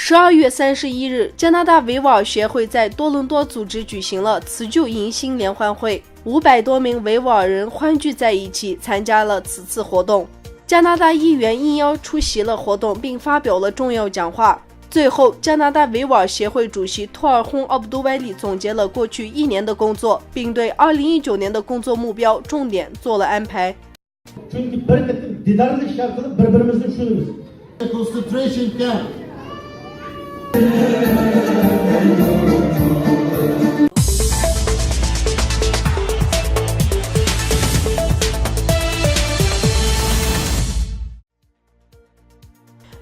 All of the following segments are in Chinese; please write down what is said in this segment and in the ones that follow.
12月31日，加拿大维吾尔协会在多伦多组织举行了辞旧迎新联欢会，500多名维吾尔人欢聚在一起参加了此次活动。加拿大议员应邀出席了活动，并发表了重要讲话。最后，加拿大维吾尔协会主席托尔洪·奥布杜威利总结了过去1年的工作，并对2019年的工作目标重点做了安排。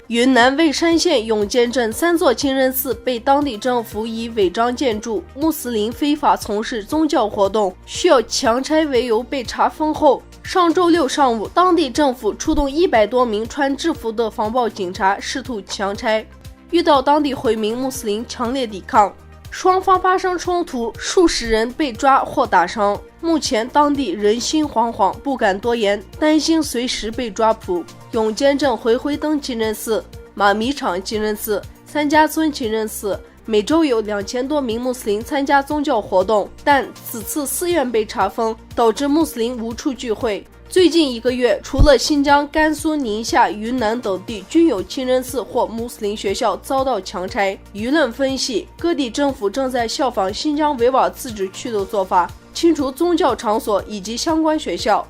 云南蔚山县永坚镇3座清真寺被当地政府以违章建筑、穆斯林非法从事宗教活动、需要强拆为由被查封后，上周六上午，当地政府出动100多名穿制服的防暴警察试图强拆，遇到当地回民穆斯林强烈抵抗，双方发生冲突，数十人被抓或打伤。目前当地人心惶惶，不敢多言，担心随时被抓捕。永坚镇回回登清真寺、马米场清真寺、三家村清真寺每周有2000多名穆斯林参加宗教活动，但此次寺院被查封，导致穆斯林无处聚会。最近1个月，除了新疆、甘肃、宁夏、云南等地均有清真寺或穆斯林学校遭到强拆。舆论分析，各地政府正在效仿新疆维吾尔自治区的做法，清除宗教场所以及相关学校。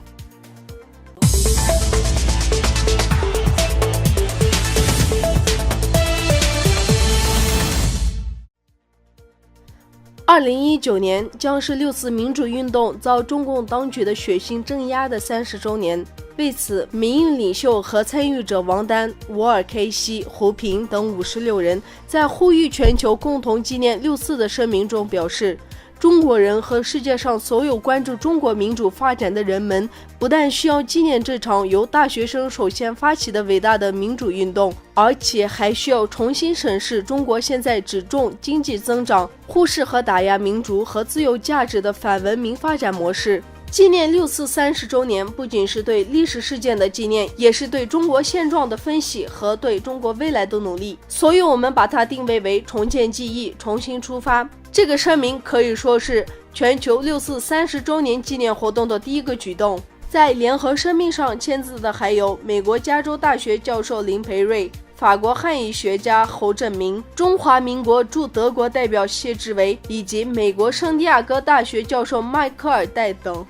2019年将是6次民主运动遭中共当局的血腥镇压的30周年。为此，民运领袖和参与者王丹、伍尔开西、胡平等56人在呼吁全球共同纪念6次的声明中表示，中国人和世界上所有关注中国民主发展的人们，不但需要纪念这场由大学生首先发起的伟大的民主运动，而且还需要重新审视中国现在只重经济增长、忽视和打压民主和自由价值的反文明发展模式。纪念6次30周年不仅是对历史事件的纪念，也是对中国现状的分析和对中国未来的努力，所以我们把它定位为重建记忆、重新出发。这个声明可以说是全球6次30周年纪念活动的第一个举动。在联合声明上签字的还有美国加州大学教授林培瑞、法国汉语学家侯振明、中华民国驻德国代表谢志伟以及美国圣地亚哥大学教授迈克尔戴等。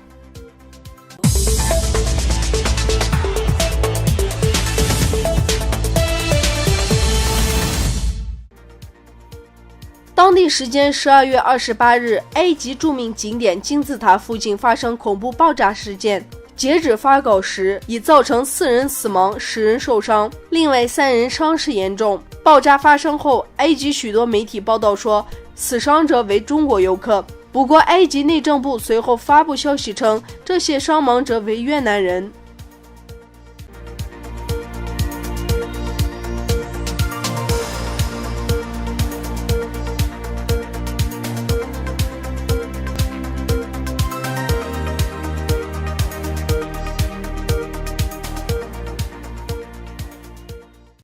当地时间12月28日，埃及著名景点金字塔附近发生恐怖爆炸事件。截止发稿时，已造成4人死亡，10人受伤，另外3人伤势严重。爆炸发生后，埃及许多媒体报道说，死伤者为中国游客。不过，埃及内政部随后发布消息称，这些伤亡者为越南人。